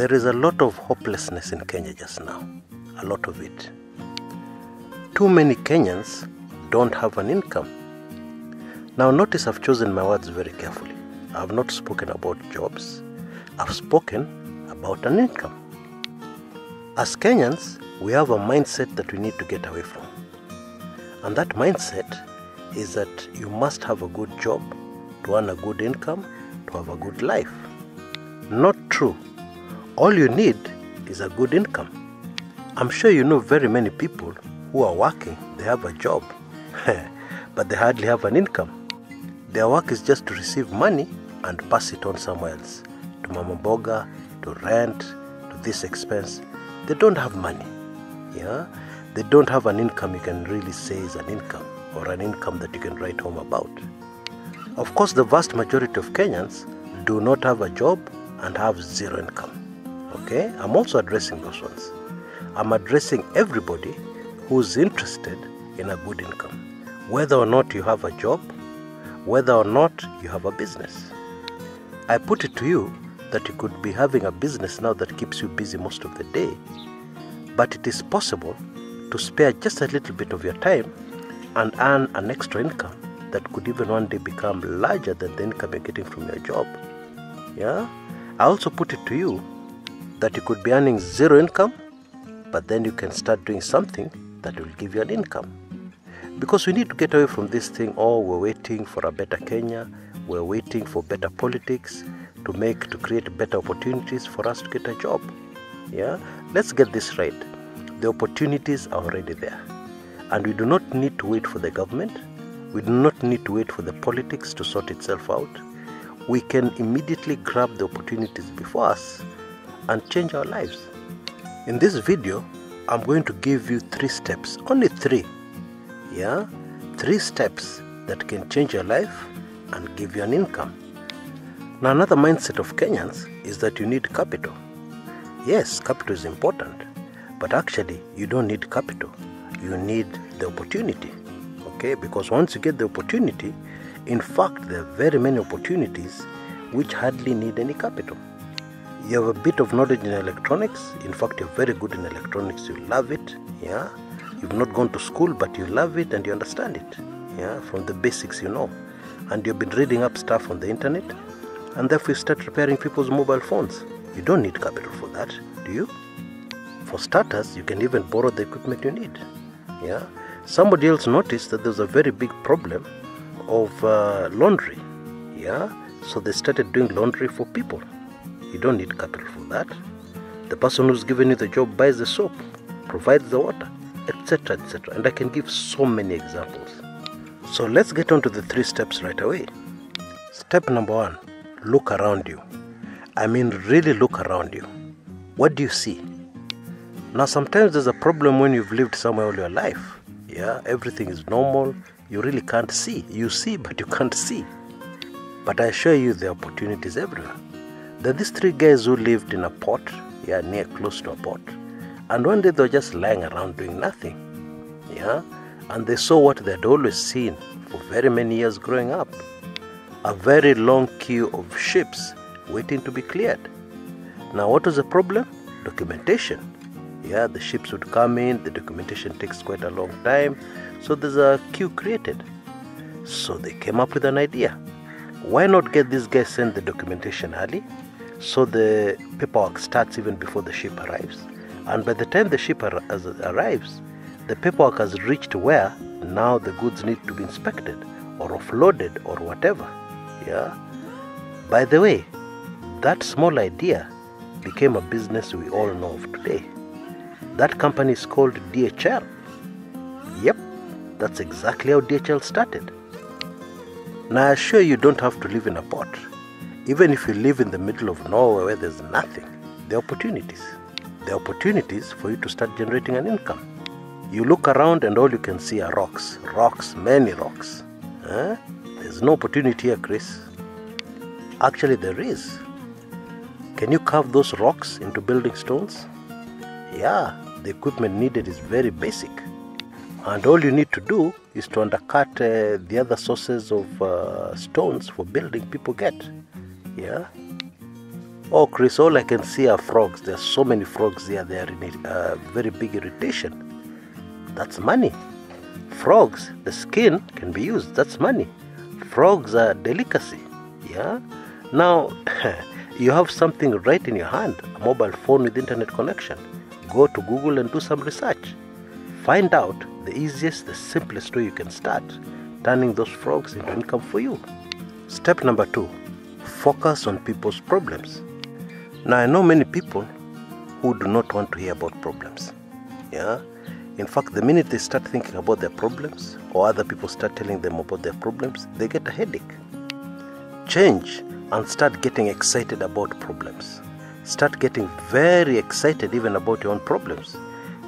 There is a lot of hopelessness in Kenya just now, a lot of it. Too many Kenyans don't have an income. Now notice I've chosen my words very carefully. I've not spoken about jobs. I've spoken about an income. As Kenyans, we have a mindset that we need to get away from. And that mindset is that you must have a good job to earn a good income, to have a good life. Not true. All you need is a good income. I'm sure you know very many people who are working, they have a job, but they hardly have an income. Their work is just to receive money and pass it on somewhere else, to mama boga, to rent, to this expense. They don't have money. They don't have an income you can really say is an income, or an income that you can write home about. Of course, the vast majority of Kenyans do not have a job and have zero income. Okay, I'm also addressing those ones. I'm addressing everybody who's interested in a good income, whether or not you have a job, whether or not you have a business. I put it to you that you could be having a business now that keeps you busy most of the day, but it is possible to spare just a little bit of your time and earn an extra income that could even one day become larger than the income you're getting from your job. I also put it to you that you could be earning zero income, but then you can start doing something that will give you an income. Because we need to get away from this thing, we're waiting for a better Kenya, we're waiting for better politics to create better opportunities for us to get a job. Let's get this right. The opportunities are already there. And we do not need to wait for the government. We do not need to wait for the politics to sort itself out. We can immediately grab the opportunities before us and change our lives. In this video, I'm going to give you 3 steps, only 3. 3 steps that can change your life and give you an income. Now, another mindset of Kenyans is that you need capital. Yes, capital is important, but actually you don't need capital. You need the opportunity. Okay, because once you get the opportunity, in fact, there are very many opportunities which hardly need any capital. You have a bit of knowledge in electronics. In fact, you're very good in electronics. You love it. You've not gone to school, but you love it and you understand it. From the basics, and you've been reading up stuff on the internet, and therefore you start repairing people's mobile phones. You don't need capital for that, do you? For starters, you can even borrow the equipment you need. Somebody else noticed that there's a very big problem of laundry. So they started doing laundry for people. You don't need capital for that. The person who's given you the job buys the soap, provides the water, etc., etc. And I can give so many examples. So let's get on to the 3 steps right away. Step number 1, look around you. I mean, really look around you. What do you see? Now, sometimes there's a problem when you've lived somewhere all your life. Everything is normal. You really can't see. You see, but you can't see. But I assure you there are opportunities everywhere. There are these 3 guys who lived in a pot, close to a pot. And one day they were just lying around doing nothing. And they saw what they had always seen for very many years growing up. A very long queue of ships waiting to be cleared. Now, what was the problem? Documentation. The ships would come in, the documentation takes quite a long time, so there's a queue created. So they came up with an idea. Why not get these guys send the documentation early, so the paperwork starts even before the ship arrives, and by the time the ship arrives, the paperwork has reached where now the goods need to be inspected or offloaded or whatever. By the way, that small idea became a business we all know of today. That company is called DHL. Yep, that's exactly how DHL started. Now, I assure you don't have to live in a pot. Even if you live in the middle of nowhere where there's nothing, there are opportunities. There are opportunities for you to start generating an income. You look around and all you can see are rocks. Rocks, many rocks. There's no opportunity here, Chris. Actually, there is. Can you carve those rocks into building stones? The equipment needed is very basic. And all you need to do is to undercut the other sources of stones for building people get. Oh, Chris, all I can see are frogs. There's so many frogs here. They are in a very big irritation. That's money. Frogs, the skin can be used. That's money. Frogs are delicacy. Yeah. Now, you have something right in your hand, a mobile phone with internet connection. Go to Google and do some research. Find out the easiest, the simplest way you can start turning those frogs into income for you. Step number 2, focus on people's problems. Now, I know many people who do not want to hear about problems. Yeah. In fact, the minute they start thinking about their problems or other people start telling them about their problems, they get a headache. Change and start getting excited about problems. Start getting very excited even about your own problems.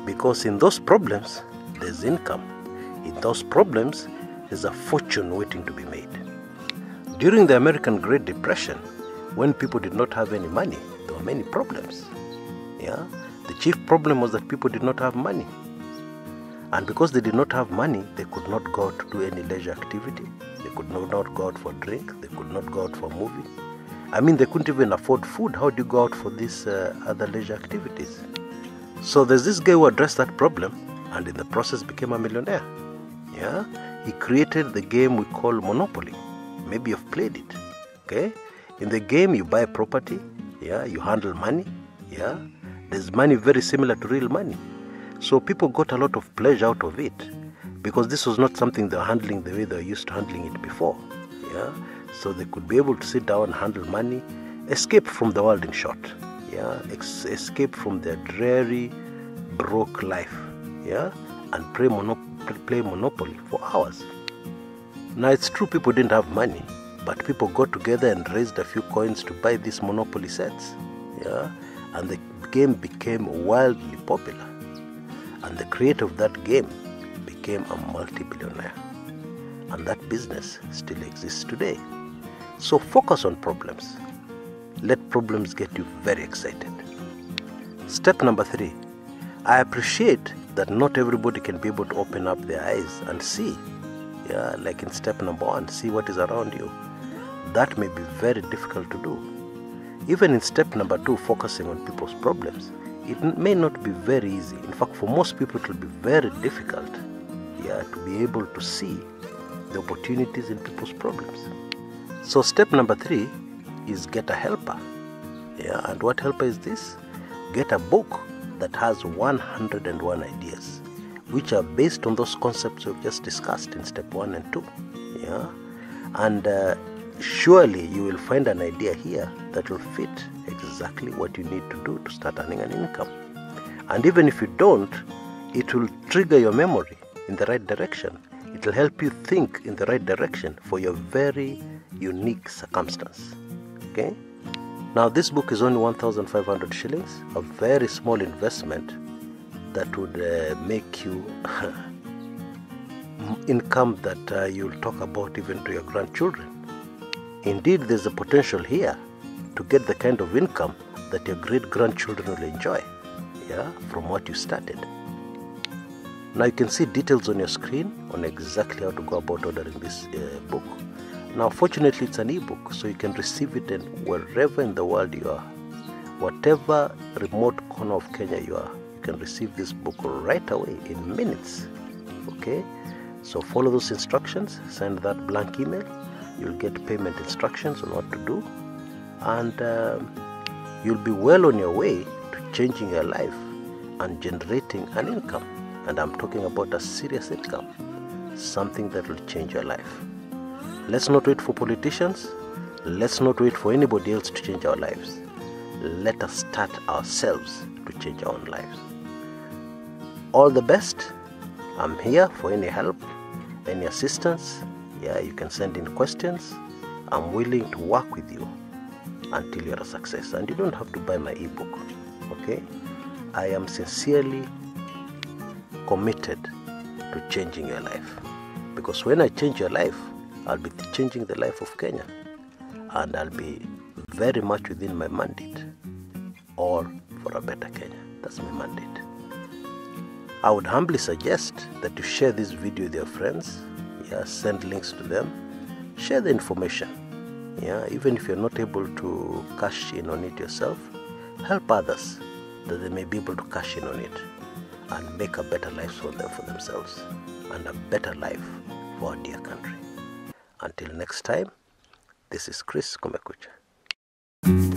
Because in those problems, there's income. In those problems, there's a fortune waiting to be made. During the American Great Depression, when people did not have any money, there were many problems. Yeah? The chief problem was that people did not have money. And because they did not have money, they could not go out to do any leisure activity. They could not go out for a drink. They could not go out for a movie. I mean, they couldn't even afford food. How do you go out for these other leisure activities? So there's this guy who addressed that problem and in the process became a millionaire. Yeah? He created the game we call Monopoly. Maybe you've played it. Okay? In the game, you buy property. Yeah? You handle money. Yeah? There's money very similar to real money. So people got a lot of pleasure out of it because this was not something they were handling the way they were used to handling it before. Yeah? So they could be able to sit down and handle money, escape from the world in short. Yeah? Escape from their dreary, broke life. Yeah? And play Monopoly for hours. Now it's true people didn't have money, but people got together and raised a few coins to buy these Monopoly sets. Yeah? And the game became wildly popular. And the creator of that game became a multi-billionaire. And that business still exists today. So focus on problems. Let problems get you very excited. Step number 3. I appreciate that not everybody can be able to open up their eyes and see. Yeah, like in step number 1, see what is around you. That may be very difficult to do. Even in step number 2, focusing on people's problems, it may not be very easy. In fact, for most people, it will be very difficult, to be able to see the opportunities in people's problems. So step number 3 is get a helper. Yeah, and what helper is this? Get a book that has 101 ideas, which are based on those concepts we've just discussed in step 1 and 2. Yeah, and surely you will find an idea here that will fit exactly what you need to do to start earning an income. And even if you don't, it will trigger your memory in the right direction. It will help you think in the right direction for your very unique circumstance. Okay? Now this book is only 1,500 shillings, a very small investment that would make you income that you'll talk about even to your grandchildren. Indeed, there's a potential here to get the kind of income that your great-grandchildren will enjoy, from what you started. Now you can see details on your screen on exactly how to go about ordering this book. Now fortunately it's an ebook, so you can receive it wherever in the world you are. Whatever remote corner of Kenya you are, you can receive this book right away in minutes. Okay? So follow those instructions, send that blank email, you'll get payment instructions on what to do, and you'll be well on your way to changing your life and generating an income. And I'm talking about a serious income, something that will change your life. Let's not wait for politicians. Let's not wait for anybody else to change our lives. Let us start ourselves to change our own lives. All the best. I'm here for any help, any assistance. You can send in questions. I'm willing to work with you until you're a success. And you don't have to buy my ebook. Okay? I am sincerely committed to changing your life. Because when I change your life, I'll be changing the life of Kenya. And I'll be very much within my mandate. All for a better Kenya. That's my mandate. I would humbly suggest that you share this video with your friends. Send links to them. Share the information. Yeah, even if you're not able to cash in on it yourself, help others that they may be able to cash in on it and make a better life for themselves and a better life for our dear country. Until next time, this is Chris Kumekucha.